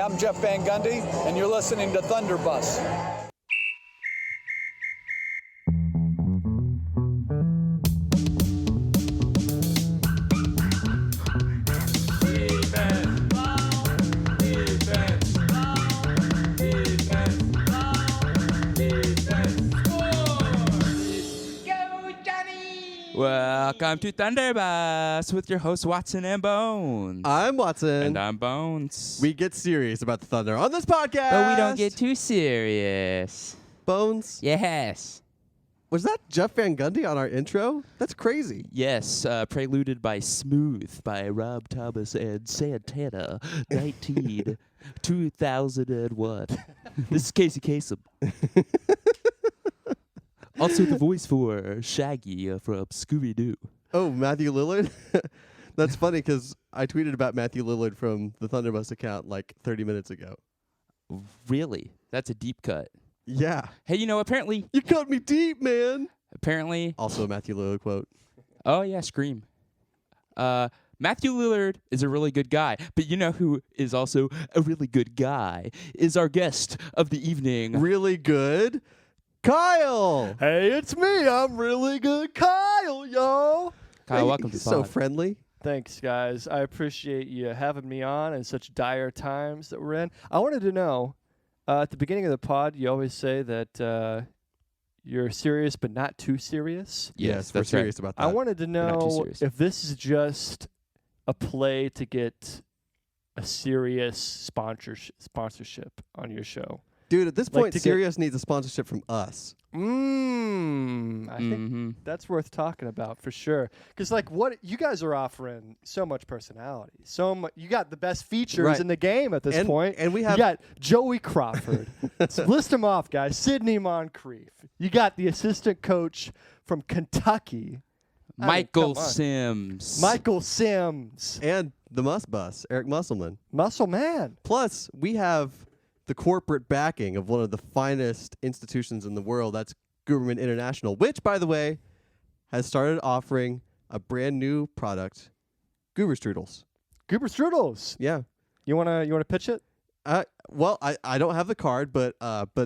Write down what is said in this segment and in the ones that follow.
I'm Jeff Van Gundy, and you're listening to Thunder Bus. Welcome to Thunderbus with your hosts Watson and Bones. I'm Watson. And I'm Bones. We get serious about the Thunder on this podcast. But we don't get too serious. Bones? Yes. Was that Jeff Van Gundy on our intro? That's crazy. Yes, preluded by Smooth by Rob Thomas and Santana, 2000 and what? This is Casey Kasem. Also the voice for Shaggy from Scooby-Doo. Oh, Matthew Lillard? That's funny because I tweeted about Matthew Lillard from the Thunderbus account like 30 minutes ago. Really? That's a deep cut. Yeah. Hey, apparently... You cut me deep, man. Apparently... Also a Matthew Lillard quote. Oh, yeah, Scream. Matthew Lillard is a really good guy, but you know who is also a really good guy is our guest of the evening. Really good? Kyle! Hey, it's me. I'm really good Kyle, yo. Kyle, welcome to He's the so pod. friendly. Thanks, guys. I appreciate you having me on in such dire times that we're in. I wanted to know, at the beginning of the pod, you always say that you're serious but not too serious. Yes, that's we're right. serious about that. I wanted to not too know serious. if this is just a play to get a serious sponsorship on your show. Dude, at this Like point, to get- Sirius needs a sponsorship from us. I think that's worth talking about for sure. Because what you guys are offering, so much personality, you got the best features Right. in the game at this And- point. and we you have- got Joey Crawford. So list them off, guys. Sidney Moncrief. You got the assistant coach from Kentucky, Michael come on. Sims. Michael Sims, And the Must Bus, Eric Musselman. Muscle Man. Plus, we have the corporate backing of one of the finest institutions in the world. That's Gooberman International, which, by the way, has started offering a brand new product, Goober Strudels. Goober Strudels. Yeah. You wanna pitch it? Well, I don't have the card, but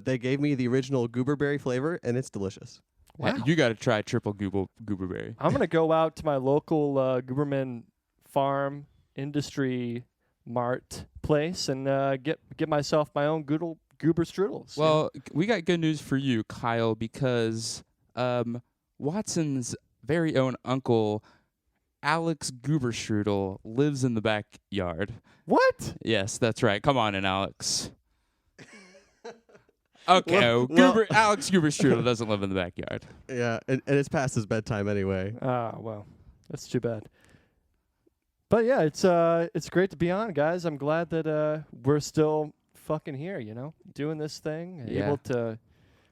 they gave me the original gooberberry flavor, and it's delicious. Wow. You got to try triple gooberberry. I'm gonna go out to my local Gooberman Farm Industry Mart place and get myself my own Goober Strudels. Well, we got good news for you, Kyle, because Watson's very own uncle, Alex Gooberstrudel, lives in the backyard. What? Yes, that's right. Come on in, Alex. Okay, Well- Alex Gooberstrudel doesn't live in the backyard. Yeah, and it's past his bedtime anyway. Well, that's too bad. But yeah, it's great to be on, guys. I'm glad that we're still fucking here, doing this thing, Yeah. able to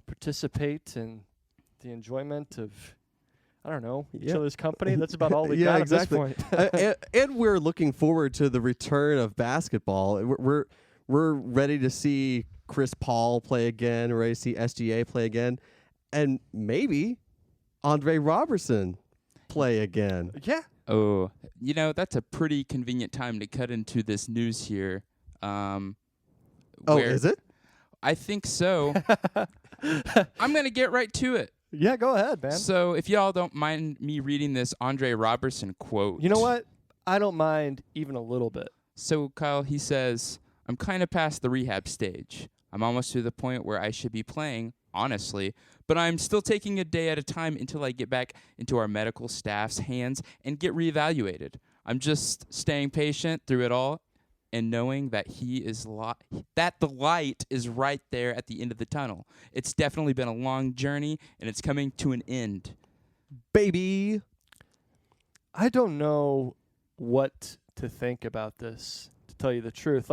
participate in the enjoyment of, I don't know, each other's company. That's about all we got exactly. at this point. and we're looking forward to the return of basketball. We're ready to see Chris Paul play again. We're ready to see SGA play again, and maybe Andre Roberson play again. Yeah. Oh, that's a pretty convenient time to cut into this news here. Oh, where- is it? I think so. I'm going to get right to it. Yeah, go ahead, man. So if y'all don't mind me reading this Andre Roberson quote. You know what? I don't mind even a little bit. So Kyle, he says, I'm kind of past the rehab stage. I'm almost to the point where I should be playing, honestly, but I'm still taking a day at a time until I get back into our medical staff's hands and get reevaluated. I'm just staying patient through it all and knowing that that the light is right there at the end of the tunnel. It's definitely been a long journey, and it's coming to an end. Baby. I don't know what to think about this, to tell you the truth.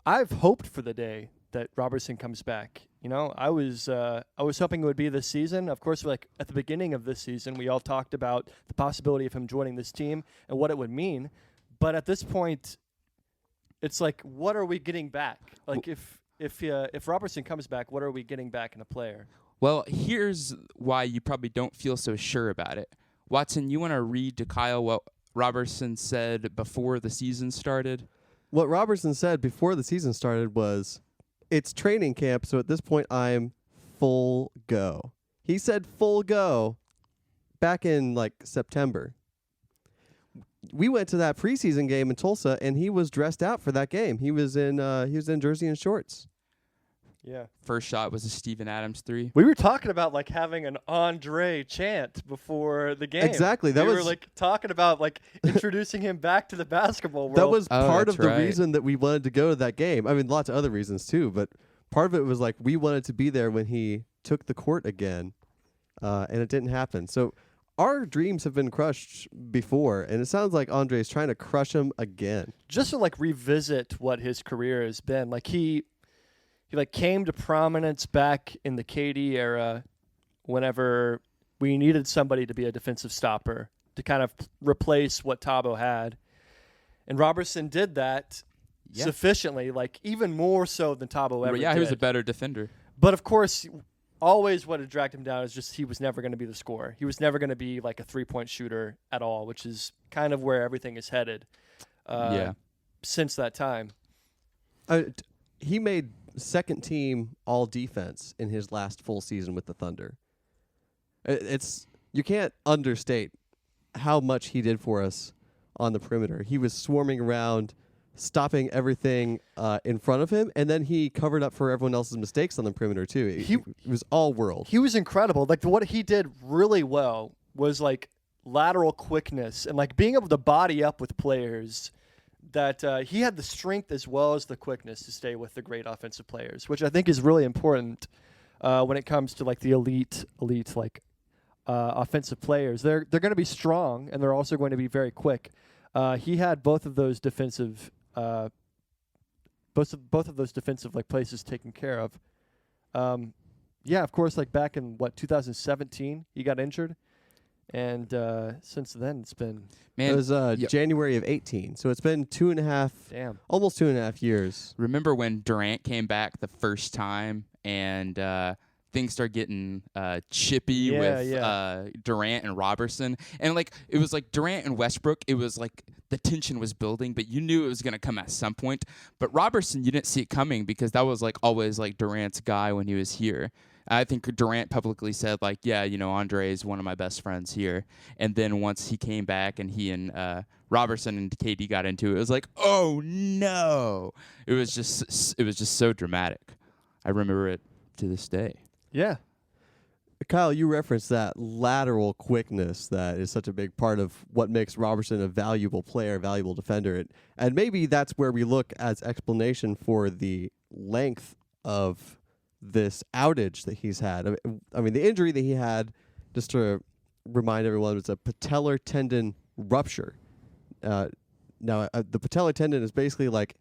I've hoped for the day that Roberson comes back. I was hoping it would be this season. Of course, at the beginning of this season, we all talked about the possibility of him joining this team and what it would mean. But at this point, it's what are we getting back? If Roberson comes back, what are we getting back in a player? Well, here's why you probably don't feel so sure about it. Watson, you want to read to Kyle what Roberson said before the season started? What Roberson said before the season started was, it's training camp, so at this point I'm full go. He said full go back in like September. We went to that preseason game in Tulsa, and he was dressed out for that game. He was in jersey and shorts. Yeah. First shot was a Steven Adams 3. We were talking about like having an Andre chant before the game. Exactly. We were like talking about like introducing him back to the basketball world. That was part of the right. reason that we wanted to go to that game. I mean, lots of other reasons too, but part of it was like we wanted to be there when he took the court again, and it didn't happen. So our dreams have been crushed before, and it sounds like Andre's trying to crush them again. Just to like revisit what his career has been. Like he like came to prominence back in the KD era whenever we needed somebody to be a defensive stopper to kind of replace what Thabo had. And Roberson did that sufficiently, like even more so than Thabo ever did. He was a better defender. But of course, always what had dragged him down is just he was never going to be the scorer. He was never going to be like a three-point shooter at all, which is kind of where everything is headed since that time. He made second team all defense in his last full season with the Thunder. You can't understate how much he did for us on the perimeter. He was swarming around, stopping everything in front of him, and then he covered up for everyone else's mistakes on the perimeter too. He was all world. He was incredible. Like what he did really well was like lateral quickness and like being able to body up with players. That he had the strength as well as the quickness to stay with the great offensive players, which I think is really important when it comes to like the elite like offensive players. They're going to be strong and they're also going to be very quick. He had both of those defensive like places taken care of. Of course, like back in 2017, he got injured. And since then, it's been... Man, it was January of 18, so it's been almost 2.5 years. Remember when Durant came back the first time and things started getting chippy with Durant and Roberson? And like it was like Durant and Westbrook, it was like the tension was building, but you knew it was going to come at some point. But Roberson, you didn't see it coming because that was like always like Durant's guy when he was here. I think Durant publicly said, like, Andre is one of my best friends here. And then once he came back and he and Roberson and KD got into it, it was like, oh, no. It was just so dramatic. I remember it to this day. Yeah. Kyle, you referenced that lateral quickness that is such a big part of what makes Roberson a valuable player, valuable defender. And maybe that's where we look as explanation for the length of this outage that he's had. I mean, the injury that he had, just to remind everyone, was a patellar tendon rupture. Now, the patellar tendon is basically like,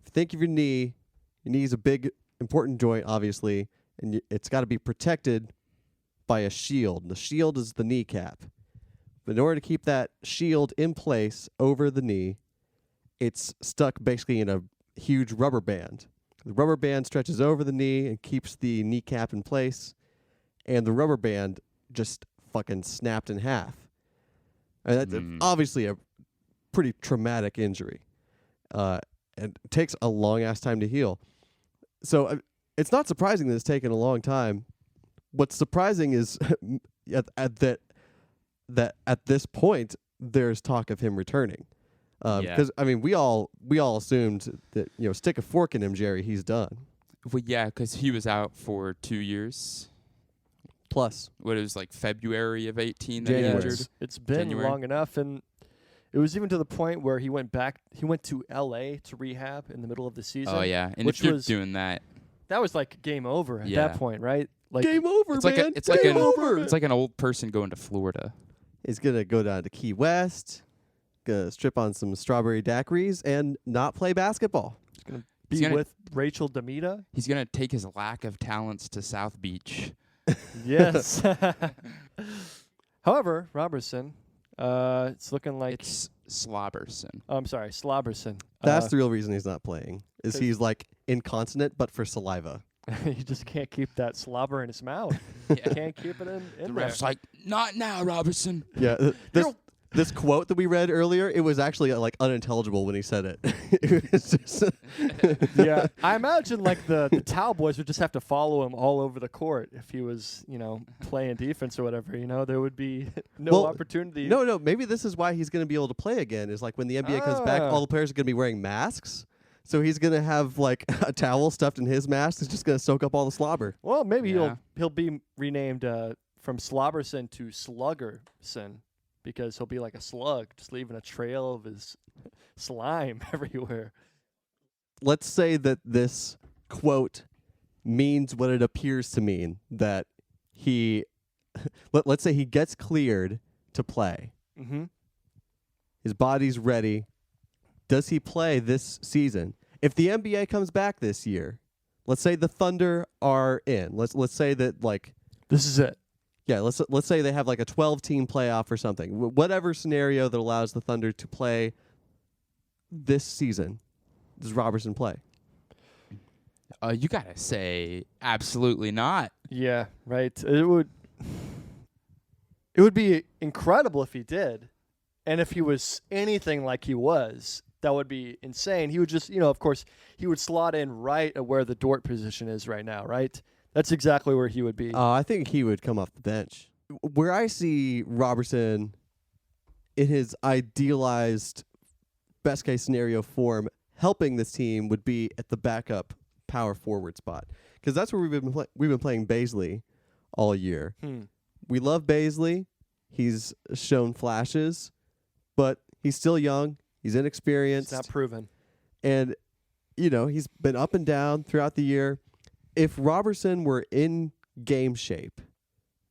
think of your knee. Your knee is a big, important joint, obviously, and it's got to be protected by a shield. The shield is the kneecap. But in order to keep that shield in place over the knee, it's stuck basically in a huge rubber band. The rubber band stretches over the knee and keeps the kneecap in place, and the rubber band just fucking snapped in half. And that's obviously a pretty traumatic injury, and it takes a long-ass time to heal. So it's not surprising that it's taken a long time. What's surprising is that at this point, there's talk of him returning. Because I mean, we all assumed that stick a fork in him, Jerry. He's done. Well, yeah, because he was out for 2 years. Plus, What it was like February of 18 that he January. injured. It's been long enough, and it was even to the point where he went to LA to rehab in the middle of the season. Oh yeah, and which if you're was doing that, that was like game over at Yeah. that point, right? Like game over, man. Game over. It's like an old person going to Florida. He's gonna go down to Key West, gonna strip on some strawberry daiquiris, and not play basketball. be with Rachel Demita. He's gonna take his lack of talents to South Beach. Yes. However, Roberson, it's looking like It's Slobberson. I'm sorry, Slobberson. That's the real reason he's not playing. Is he's like incontinent, but for saliva. He just can't keep that slobber in his mouth. Yeah. Can't keep it in The there. ref's like, not now, Robertson. Yeah, this quote that we read earlier, it was actually like unintelligible when he said it. It was just Yeah, I imagine like the towel boys would just have to follow him all over the court if he was, playing defense or whatever. There would be no opportunity. No, maybe this is why he's going to be able to play again. Is like when the NBA comes back, all the players are going to be wearing masks. So he's going to have like a towel stuffed in his mask. It's just going to soak up all the slobber. Well, maybe he'll be renamed from Slobberson to Sluggerson because he'll be like a slug, just leaving a trail of his slime everywhere. Let's say that this quote means what it appears to mean, that let's say he gets cleared to play. Mm-hmm. His body's ready. Does he play this season? If the NBA comes back this year, let's say the Thunder are in. Let's say that like this is it. Yeah, let's say they have like a 12-team playoff or something. Whatever scenario that allows the Thunder to play this season, does Roberson play? You gotta say absolutely not. Yeah, right. It would be incredible if he did, and if he was anything like he was, that would be insane. He would just, of course, he would slot in right at where the Dort position is right now, right? That's exactly where he would be. I think he would come off the bench. Where I see Roberson in his idealized best case scenario form helping this team would be at the backup power forward spot, because that's where we've been playing Bazley all year. We love Bazley. He's shown flashes, but he's still young. He's inexperienced. It's not proven. And, he's been up and down throughout the year. If Roberson were in game shape,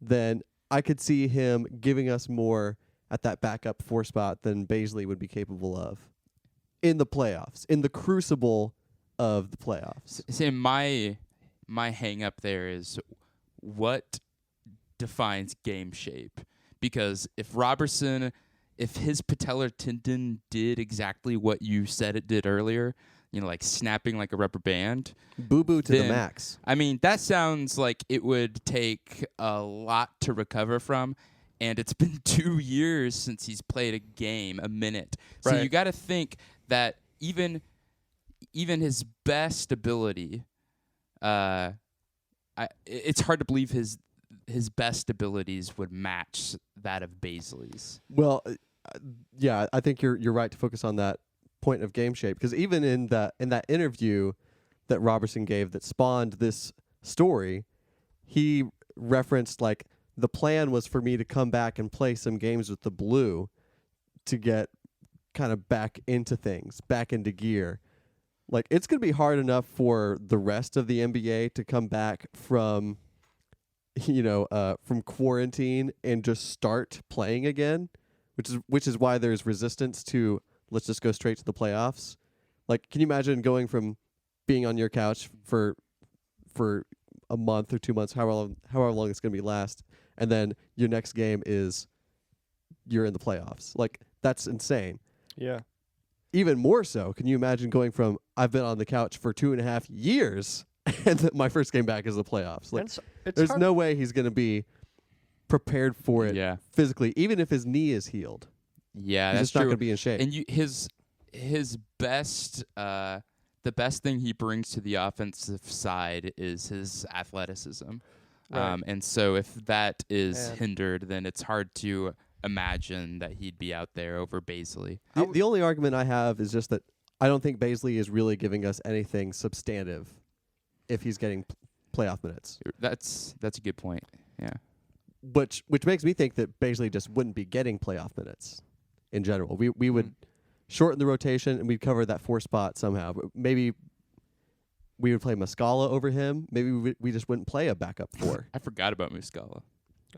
then I could see him giving us more at that backup 4 spot than Bazley would be capable of in the playoffs, in the crucible of the playoffs. See, my hang up there is what defines game shape. Because if his patellar tendon did exactly what you said it did earlier, like snapping like a rubber band. Boo-boo to the max. I mean, that sounds like it would take a lot to recover from, and it's been 2 years since he's played a minute. So Right. you got to think that even his best ability, it's hard to believe his best abilities would match that of Bazley's. Well, yeah, I think you're right to focus on that point of game shape, because even in that interview that Roberson gave that spawned this story, he referenced like the plan was for me to come back and play some games with the Blue to get kind of back into things, back into gear. Like, it's going to be hard enough for the rest of the NBA to come back from from quarantine and just start playing again, which is why there's resistance to let's just go straight to the playoffs. Like, can you imagine going from being on your couch for a month or 2 months, however long it's going to be last, and then your next game is you're in the playoffs? Like, that's insane. Yeah. Even more so, can you imagine going from I've been on the couch for 2.5 years and my first game back is the playoffs? Like, there's no way he's going to be prepared for it physically, even if his knee is healed. Yeah, he's that's just not true. going to be in shape. And his best, the best thing he brings to the offensive side is his athleticism. Right. And so if that is hindered, then it's hard to imagine that he'd be out there over Bazley. The only argument I have is just that I don't think Bazley is really giving us anything substantive if he's getting playoff minutes. That's a good point. Yeah. Which makes me think that Bazley just wouldn't be getting playoff minutes in general. We would shorten the rotation and we'd cover that 4 spot somehow. Maybe we would play Muscala over him. Maybe we just wouldn't play a backup 4. I forgot about Muscala.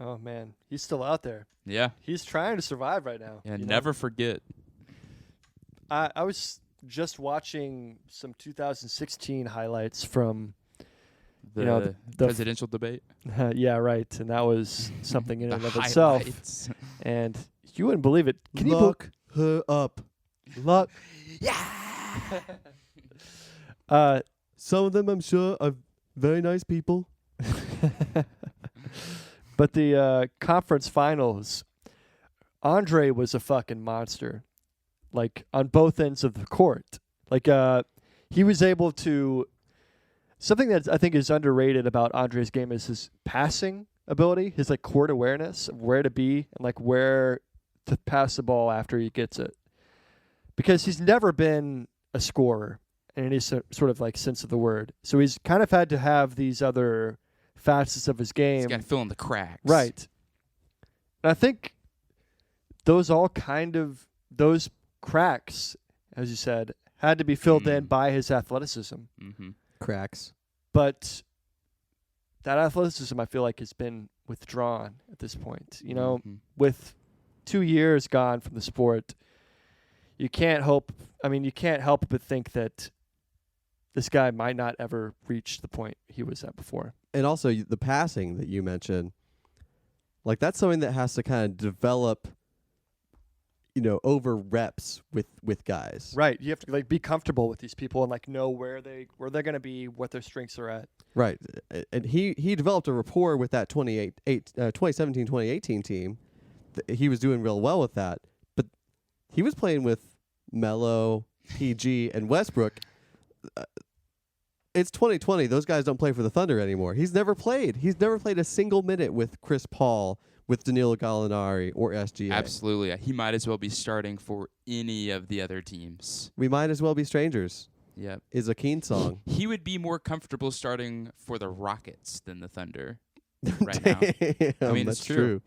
Oh, man. He's still out there. Yeah. He's trying to survive right now. Yeah, never forget. I was just watching some 2016 highlights from the presidential debate. Yeah, right. And that was something in and of itself. And you wouldn't believe it. Can Look her up. Look. Yeah. Some of them, I'm sure, are very nice people. But the conference finals Andre was a fucking monster, like on both ends of the court. Like he was able to. Something that I think is underrated about Andre's game is his passing ability, his like court awareness of where to be and like where to pass the ball after he gets it. Because he's never been a scorer in any sort of like sense of the word. So he's kind of had to have these other facets of his game. He's got to fill in the cracks. Right. And I think those cracks, as you said, had to be filled in by his athleticism. Mm-hmm. Cracks. But that athleticism, I feel like, has been withdrawn at this point. You know, with 2 years gone from the sport, you can't help but think that this guy might not ever reach the point he was at before. And also the passing that you mentioned, like that's something that has to kind of develop, over reps with guys. Right. You have to like be comfortable with these people and like know where they're going to be, what their strengths are at. Right. And he developed a rapport with that 2017-2018 team. He was doing real well with that. But he was playing with Melo, PG, and Westbrook. It's 2020. Those guys don't play for the Thunder anymore. He's never played a single minute with Chris Paul, with Danilo Gallinari, or SGA. Absolutely. He might as well be starting for any of the other teams. We might as well be strangers. Yep. Is a Keen song. He would be more comfortable starting for the Rockets than the Thunder right now. I mean, that's it's true.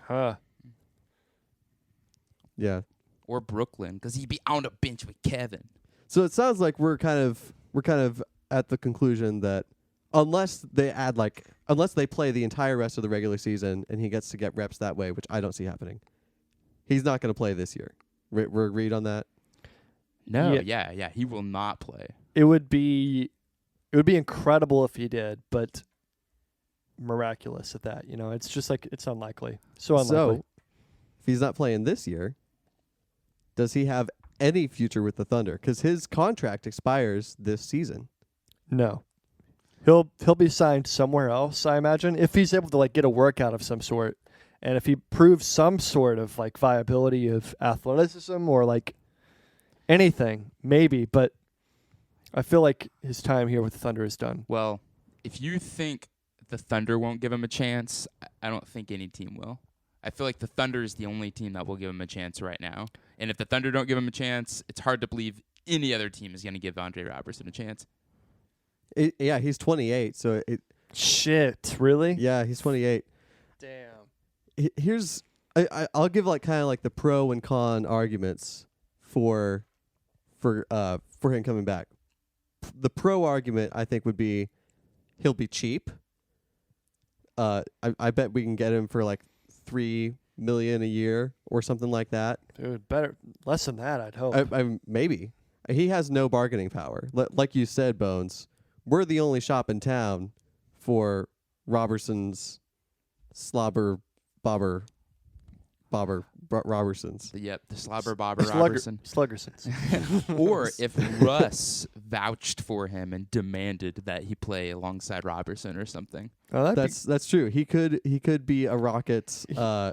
Huh. Yeah. Or Brooklyn, because he'd be on the bench with Kevin. So it sounds like we're kind of at the conclusion that unless they play the entire rest of the regular season and he gets to get reps that way, which I don't see happening, he's not going to play this year. We're agreed on that. No, yeah, he will not play. It would be incredible if he did, but miraculous at that. It's just like it's unlikely. So unlikely. So if he's not playing this year, does he have any future with the Thunder? Because his contract expires this season. No. He'll be signed somewhere else, I imagine, if he's able to like get a workout of some sort, and if he proves some sort of like viability of athleticism or like anything, maybe. But I feel like his time here with the Thunder is done. Well, if you think the Thunder won't give him a chance, I don't think any team will. I feel like the Thunder is the only team that will give him a chance right now. And if the Thunder don't give him a chance, it's hard to believe any other team is going to give Andre Roberson a chance. Yeah, he's 28, so Shit, really? Yeah, he's 28. Damn. Here's I'll give like kind of like the pro and con arguments for him coming back. The pro argument I think would be he'll be cheap. I bet we can get him for like $3 million a year or something like that. Dude, better less than that, I'd hope. Maybe. He has no bargaining power. Like you said, Bones, we're the only shop in town for Roberson's slobber bobber Robersons. Yep, the slobber bobber Roberson. Sluggersons. Or if Russ vouched for him and demanded that he play alongside Roberson or something. Oh, That's true. He could be a Rockets.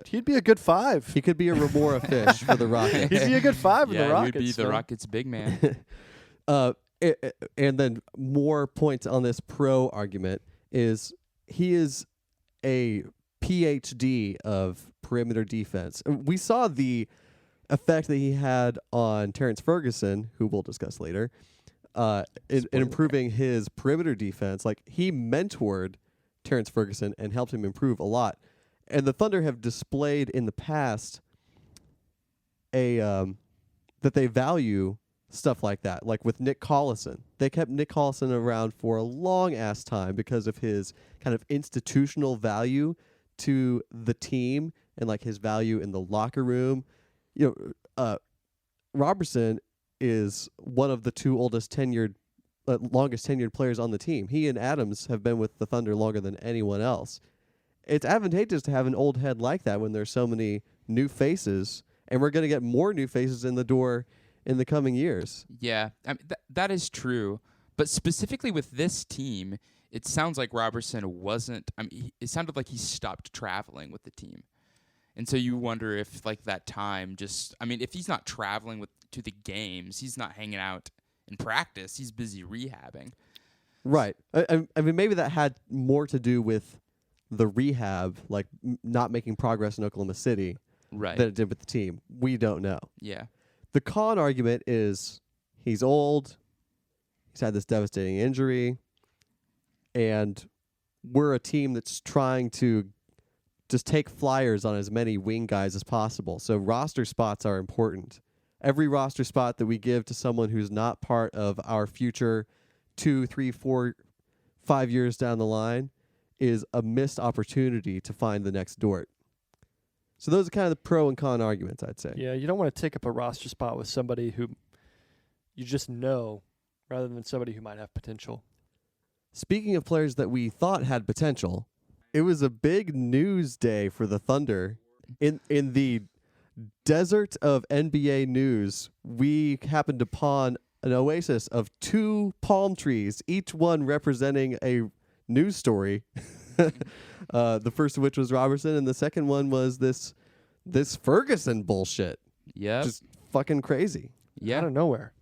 He'd be a good five. He could be a Remora fish for the Rockets. He'd be a good five in the Rockets. He'd be the Rockets' big man. And then more points on this pro argument is he is a PhD of perimeter defense. We saw the effect that he had on Terrence Ferguson, who we'll discuss later, in improving his perimeter defense. Like, he mentored Terrence Ferguson and helped him improve a lot. And the Thunder have displayed in the past that they value stuff like that. Like with Nick Collison. They kept Nick Collison around for a long-ass time because of his kind of institutional value to the team and like his value in the locker room. Roberson is one of the two longest tenured players on the team. He and Adams have been with the Thunder longer than anyone else. It's advantageous to have an old head like that when there's so many new faces, and we're going to get more new faces in the door in the coming years. Yeah, I mean, that is true. But specifically with this team, it sounds like Roberson wasn't. I mean, it sounded like he stopped traveling with the team, And so you wonder if like that time just, I mean, if he's not traveling to the games, he's not hanging out in practice, he's busy rehabbing. Right. I mean, maybe that had more to do with the rehab, like not making progress in Oklahoma City, Right. than it did with the team. We don't know. Yeah. The con argument is he's old, he's had this devastating injury, and we're a team that's trying to just take flyers on as many wing guys as possible. So roster spots are important. Every roster spot that we give to someone who's not part of our future 2, 3, 4, 5 years down the line is a missed opportunity to find the next Dort. So those are kind of the pro and con arguments, I'd say. Yeah, you don't want to take up a roster spot with somebody who you just know rather than somebody who might have potential. Speaking of players that we thought had potential, it was a big news day for the Thunder. In the desert of NBA news, we happened upon an oasis of 2 palm trees, each one representing a news story. The first of which was Roberson, and the second one was this Ferguson bullshit. Yep. Just fucking crazy. Yeah. Out of nowhere.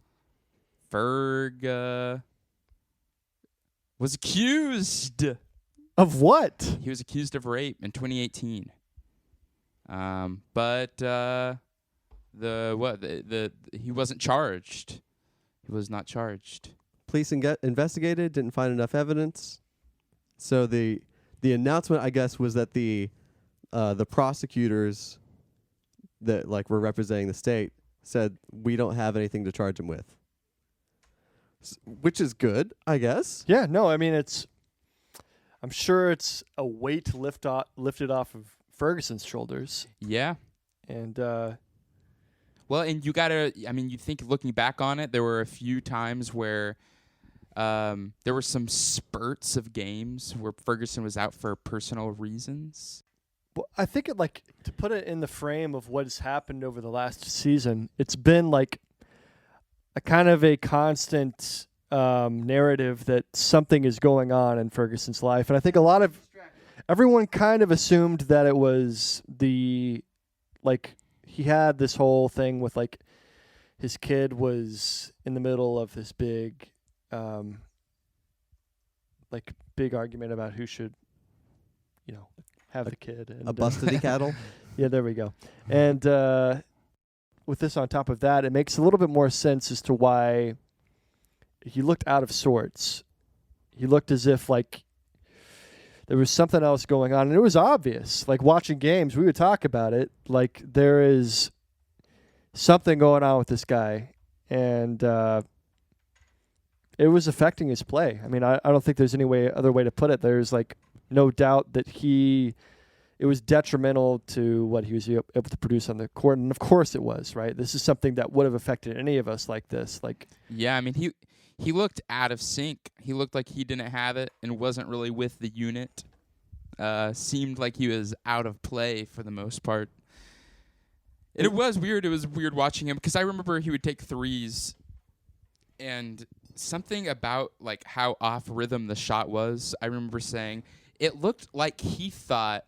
Ferg was accused. Of what? He was accused of rape in 2018. But he wasn't charged. He was not charged. Police investigated, didn't find enough evidence. So the announcement, I guess, was that the prosecutors that like were representing the state said we don't have anything to charge him with, which is good, I guess. Yeah, no, I mean I'm sure it's a weight lifted off of Ferguson's shoulders. Yeah. And well, and you gotta, I mean, you think looking back on it, there were a few times where there were some spurts of games where Ferguson was out for personal reasons. well, I think it like to put it in the frame of what has happened over the last season, it's been like a kind of a constant narrative that something is going on in Ferguson's life. And I think everyone kind of assumed that it was he had this whole thing with like his kid was in the middle of this big argument about who should, have the kid. And, A busted cattle. Yeah, there we go. And with this on top of that, it makes a little bit more sense as to why he looked out of sorts. He looked as if like there was something else going on, and it was obvious. Like watching games, we would talk about it. Like there is something going on with this guy, and it was affecting his play. I mean, I don't think there's any other way to put it. There's like no doubt that it was detrimental to what he was able to produce on the court, and of course it was, right? This is something that would have affected any of us like this. Like, yeah, I mean, he looked out of sync. He looked like he didn't have it and wasn't really with the unit. Seemed like he was out of play for the most part. And it was weird. It was weird watching him because I remember he would take threes, and something about like how off rhythm the shot was. I remember saying it looked like he thought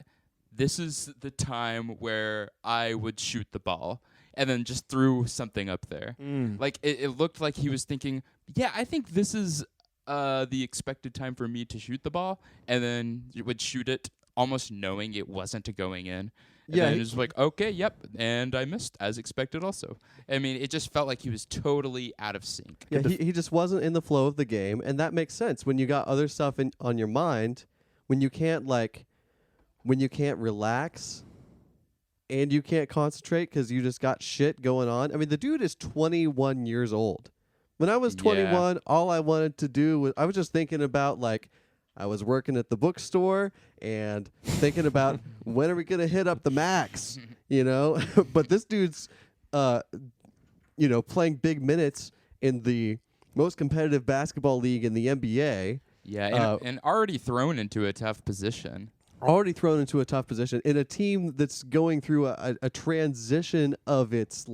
this is the time where I would shoot the ball, and then just threw something up there. Like it looked like he was thinking, yeah, I think this is the expected time for me to shoot the ball, and then you would shoot it almost knowing it wasn't going in. And then it was like, okay, yep, and I missed as expected also. I mean, it just felt like he was totally out of sync. Yeah, he just wasn't in the flow of the game, and that makes sense when you got other stuff on your mind, when you can't relax and you can't concentrate because you just got shit going on. I mean, the dude is 21 years old. When I was 21, all I wanted to do was I was just thinking about like I was working at the bookstore and thinking about when are we going to hit up the max, But this dude's, playing big minutes in the most competitive basketball league in the NBA. Yeah, and already thrown into a tough position. Already thrown into a tough position in a team that's going through a transition of its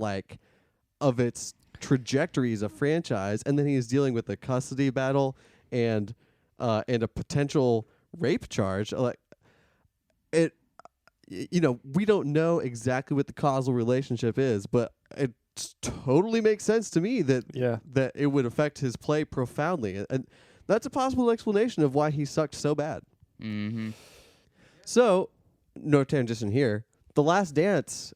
trajectory as a franchise, and then he's dealing with a custody battle and a potential rape charge. Like it, we don't know exactly what the causal relationship is, but it totally makes sense to me that that it would affect his play profoundly, and that's a possible explanation of why he sucked so bad. Mm-hmm. So, no transition here. The Last Dance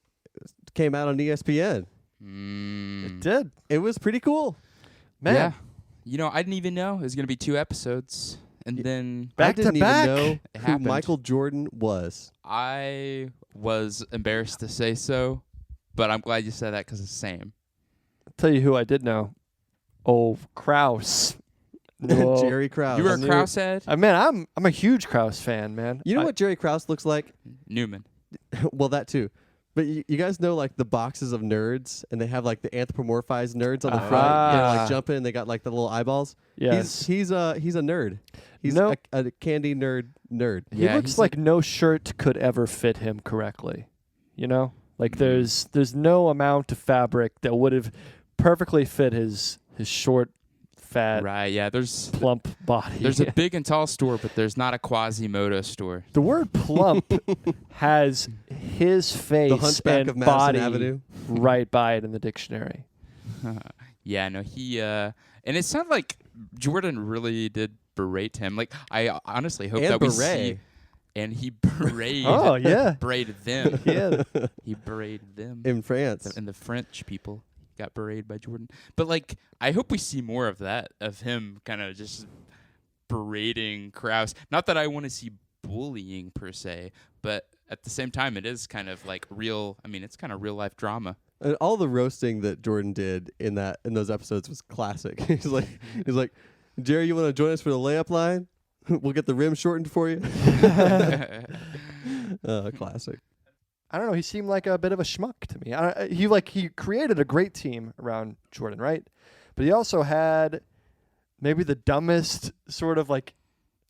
came out on ESPN. It did. It was pretty cool. Man. Yeah. I didn't even know it was going to be 2 episodes. And then I didn't back. even know who happened. Michael Jordan was. I was embarrassed to say so, but I'm glad you said that because it's the same. I'll tell you who I did know. Oh, Krause. Whoa. Jerry Krause. You were a Krause head? Man, I'm a huge Krause fan, man. You know what Jerry Krause looks like? Newman. Well, that too. But you guys know like the boxes of nerds, and they have like the anthropomorphized nerds on the front. They're like jumping, and they got like the little eyeballs. Yes. He's a nerd. He's No. a candy nerd. He looks like no shirt could ever fit him correctly. Like there's no amount of fabric that would have perfectly fit his short, fat, Right, yeah. There's plump body. There's a big and tall store, but there's not a Quasimodo store. The word plump has his face The Hunchback and of Madison body Avenue. right by it in the dictionary. Yeah, no, he and it sounded like Jordan really did berate him. Like I honestly hope And that we beret. see. And he berated. Oh, yeah. Berated them. Yeah. He berated them. in France. And the French people got berated by Jordan. But like, I hope we see more of that, of him kind of just berating Krause. Not that I want to see bullying per se, but at the same time, it is kind of like real. I mean, it's kind of real life drama. And all the roasting that Jordan did in those episodes was classic. he's like, Jerry, you want to join us for the layup line? We'll get the rim shortened for you. Classic. I don't know. He seemed like a bit of a schmuck to me. He created a great team around Jordan, right? But he also had maybe the dumbest sort of like.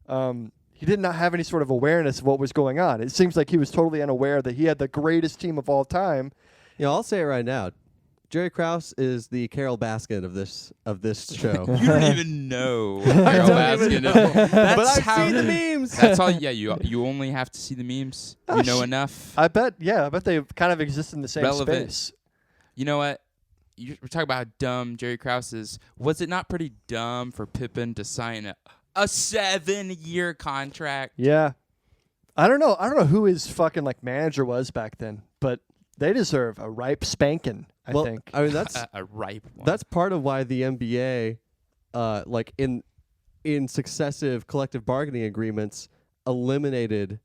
He did not have any sort of awareness of what was going on. It seems like he was totally unaware that he had the greatest team of all time. I'll say it right now. Jerry Krause is the Carol Baskin of this show. You don't even know Carol Baskin. But I've seen the memes. That's all. Yeah, you only have to see the memes. You know enough. I bet they kind of exist in the same Relevant. space. You know what? We're talking about how dumb Jerry Krause is. Was it not pretty dumb for Pippen to sign a 7-year contract? Yeah. I don't know who his fucking like manager was back then, but they deserve a ripe spanking, I think. I mean, that's a ripe one. that's part of why the NBA, like in successive collective bargaining agreements, eliminated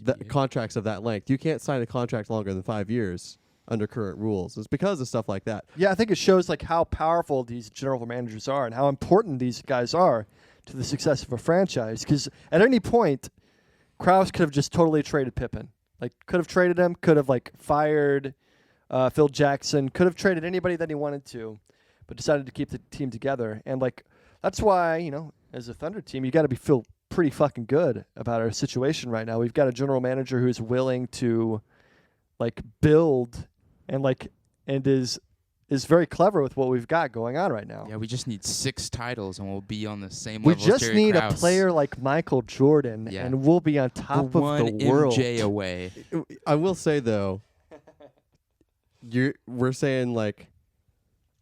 the contracts of that length. You can't sign a contract longer than 5 years under current rules. It's because of stuff like that. Yeah, I think it shows like how powerful these general managers are and how important these guys are to the success of a franchise. Because at any point, Krause could have just totally traded Pippen. Like, could have traded him, could have like fired Phil Jackson, could have traded anybody that he wanted to, but decided to keep the team together. And like, that's why, as a Thunder team, you got to feel pretty fucking good about our situation right now. We've got a general manager who's willing to like build and is very clever with what we've got going on right now. Yeah, we just need 6 titles and we'll be on the same We level as just Jerry need Krause. a player like Michael Jordan, Yeah. and we'll be on top We're of one the world. MJ away. I will say though, we're saying like,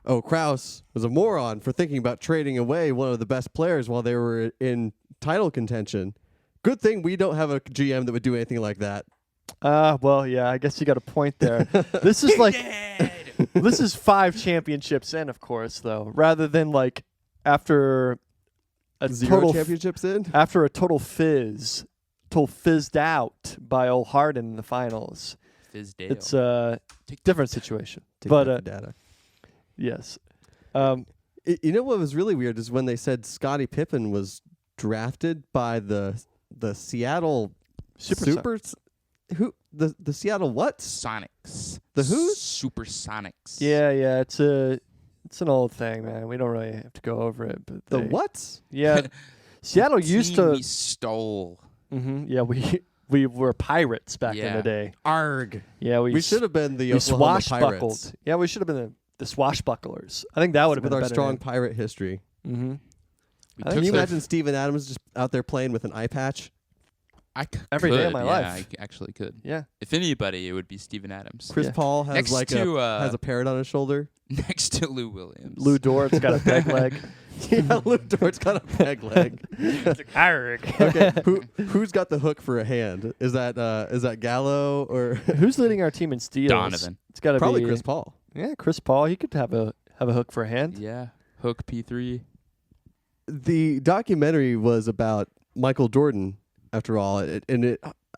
oh, Krause was a moron for thinking about trading away one of the best players while they were in title contention. Good thing we don't have a GM that would do anything like that. Well, yeah, I guess you got a point there. This is like this is 5 championships in, of course, though, rather than like after a 0 total championships in. after a total fizzed out by old Harden in the finals. Fizdale. It's a different situation. Take But back the data. yes. You know what was really weird is when they said Scottie Pippen was drafted by the Seattle the Seattle what? Sonics. The who? Supersonics. Yeah, it's an old thing, man. We don't really have to go over it. But The what? Yeah, Seattle used Team to. we stole. Yeah, we were pirates back in the day. Arg. Yeah, We should have been the we Oklahoma swashbuckled. Pirates Yeah, we should have been the swashbucklers. I think that would have with been our a better strong name. pirate history. Mm-hmm. We Can took you their- imagine Steven Adams just out there playing with an eye patch? every day of my yeah, life. I actually could. Yeah. If anybody, it would be Steven Adams. Chris Yeah. Paul has Next like to, has a parrot on his shoulder. Next to Lou Williams. Lou Dort's got a peg leg. Yeah, Lou Dort's got a peg leg. Okay, who's got the hook for a hand? Is that Gallo or Who's leading our team in steals? Donovan. It's got to probably be Chris Paul? Yeah, Chris Paul. He could have a hook for a hand. Yeah. Hook P3. The documentary was about Michael Jordan, after all,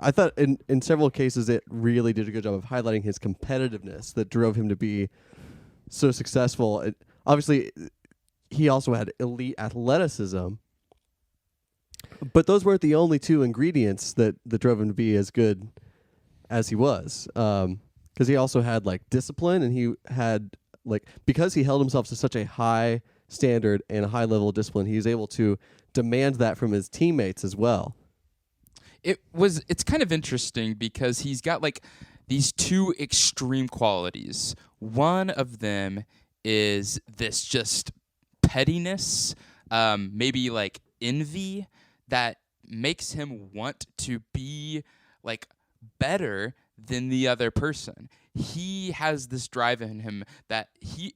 I thought in several cases it really did a good job of highlighting his competitiveness that drove him to be so successful. Obviously, he also had elite athleticism, but those weren't the only two ingredients that drove him to be as good as he was. Because he also had like discipline, and he had because he held himself to such a high standard and a high level of discipline, he was able to demand that from his teammates as well. It's kind of interesting because he's got like these two extreme qualities. One of them is this just pettiness, maybe like envy, that makes him want to be like better than the other person. He has this drive in him that he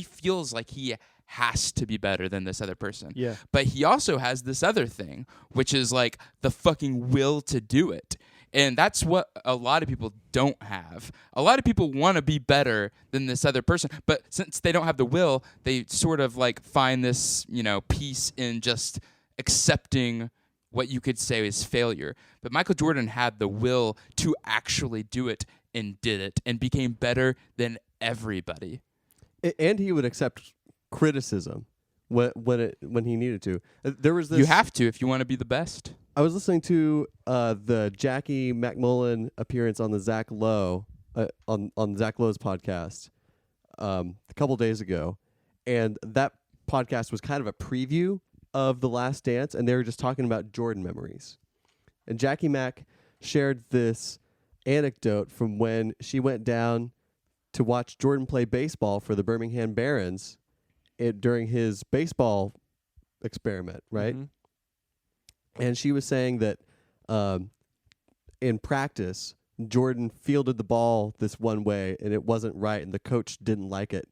feels like he has to be better than this other person. Yeah. But he also has this other thing, which is like the fucking will to do it. And that's what a lot of people don't have. A lot of people want to be better than this other person, but since they don't have the will, they sort of like find this, peace in just accepting what you could say is failure. But Michael Jordan had the will to actually do it and did it and became better than everybody. And he would accept criticism when he needed to. There was this. You have to if you want to be the best. I was listening to the Jackie McMullen appearance on the Zach Lowe on Zach Lowe's podcast a couple days ago, and that podcast was kind of a preview of The Last Dance, and they were just talking about Jordan memories. And Jackie Mack shared this anecdote from when she went down to watch Jordan play baseball for the Birmingham Barons during his baseball experiment, right? Mm-hmm. And she was saying that in practice, Jordan fielded the ball this one way, and it wasn't right, and the coach didn't like it.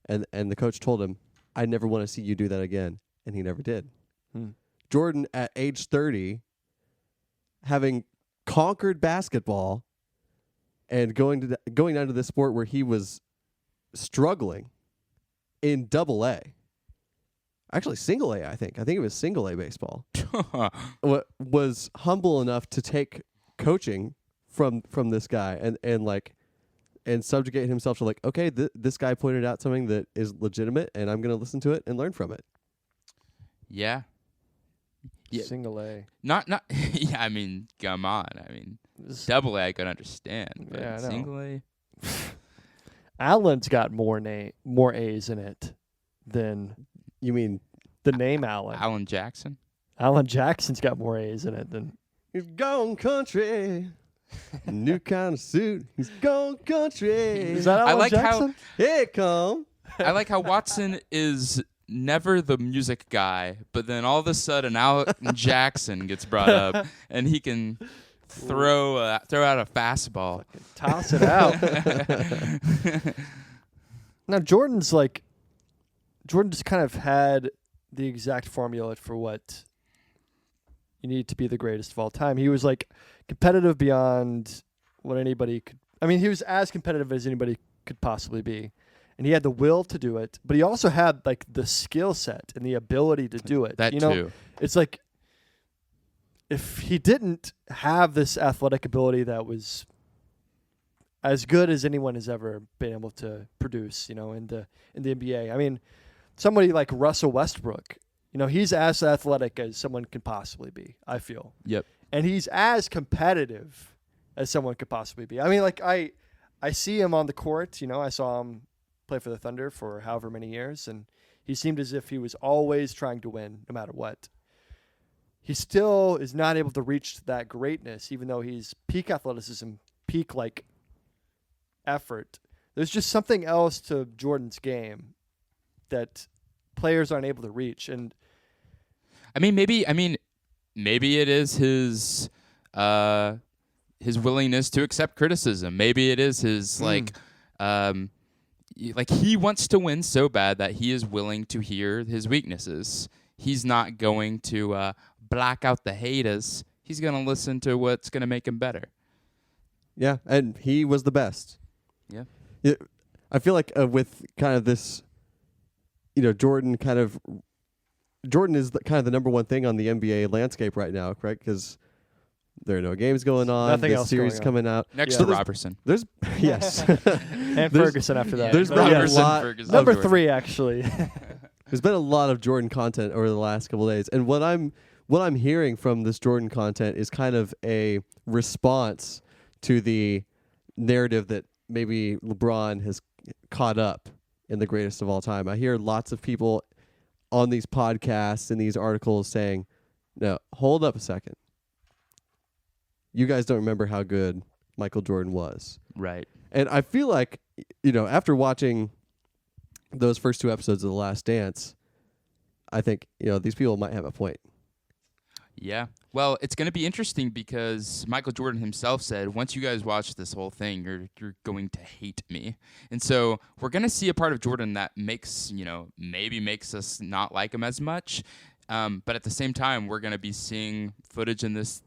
And the coach told him, "I never want to see you do that again." And he never did. Jordan, at age 30, having conquered basketball and going down to this sport where he was struggling in Double A, actually Single A, I think it was Single A baseball, was humble enough to take coaching from this guy and subjugate himself to okay, this guy pointed out something that is legitimate, and I'm going to listen to it and learn from it. Yeah. Single A. Not yeah, I mean, come on. I mean, Double A I could understand, but Yeah, I know. Single A. Allen's got more A's in it than You mean the name Allen. Alan Jackson. Allen Jackson's got more A's in it than he's gone country, new kind of suit. He's gone country. Is that Allen I like Jackson? Here it come. I like how Watson is never the music guy, but then all of a sudden Alan Jackson gets brought up, and he can throw out a fastball. Toss it out. Now Jordan just kind of had the exact formula for what you need to be the greatest of all time. He was competitive beyond what anybody could. I mean, he was as competitive as anybody could possibly be. And he had the will to do it, but he also had the skill set and the ability to do it. That too. It's if he didn't have this athletic ability that was as good as anyone has ever been able to produce, in the NBA. I mean, somebody like Russell Westbrook, he's as athletic as someone could possibly be, I feel. Yep. And he's as competitive as someone could possibly be. I mean, I see him on the court, I saw him play for the Thunder for however many years, and he seemed as if he was always trying to win no matter what. He still is not able to reach that greatness, even though he's peak athleticism, peak effort. There's just something else to Jordan's game that players aren't able to reach. And maybe it is his willingness to accept criticism. Maybe it is his like he wants to win so bad that he is willing to hear his weaknesses. He's not going to black out the haters. He's going to listen to what's going to make him better. Yeah, and he was the best. Yeah. I feel like with kind of this, Jordan is kind of the number one thing on the NBA landscape right now, correct? Because there are no games going on. Nothing this else series going on. coming out. Next So to Roberson. There's yes. And Ferguson after that. There's Yeah, been a Roberson, lot. Ferguson, Number Jordan. 3, actually. There's been a lot of Jordan content over the last couple of days, and what I'm hearing from this Jordan content is kind of a response to the narrative that maybe LeBron has caught up in the greatest of all time. I hear lots of people on these podcasts and these articles saying, "No, hold up a second. You guys don't remember how good Michael Jordan was." Right. And I feel like, after watching those first 2 episodes of The Last Dance, I think, these people might have a point. Yeah. Well, it's going to be interesting because Michael Jordan himself said, once you guys watch this whole thing, you're going to hate me. And so we're going to see a part of Jordan that makes us not like him as much. But at the same time, we're going to be seeing footage in this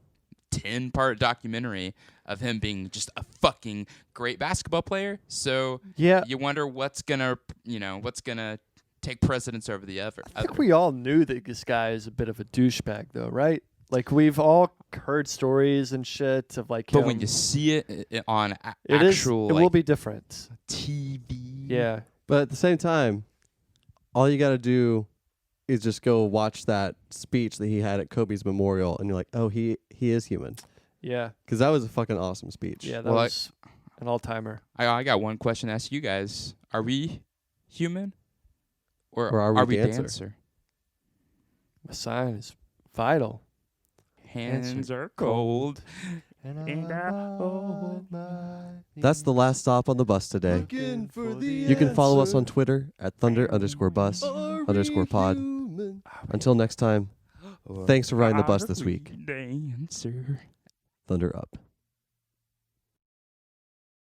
10-part documentary of him being just a fucking great basketball player. So you wonder what's going to take precedence over the other. I think we all knew that this guy is a bit of a douchebag, though, right? Like, we've all heard stories and shit of like. But when you see it on it actual, will be different. TV. Yeah, But at the same time, all you got to do is just go watch that speech that he had at Kobe's memorial, and you're like, oh, he is human. yeah, Because that was a fucking awesome speech. yeah. That Well, was an all-timer. I got one question to ask you guys. Are we human? Or are we dancer? dancer? The sign is vital. Hands are cold. That's the last stop on the bus today. You can follow us on Twitter at Thunder_bus_pod. Until next time, thanks for riding the bus this week. Dancer. Thunder up.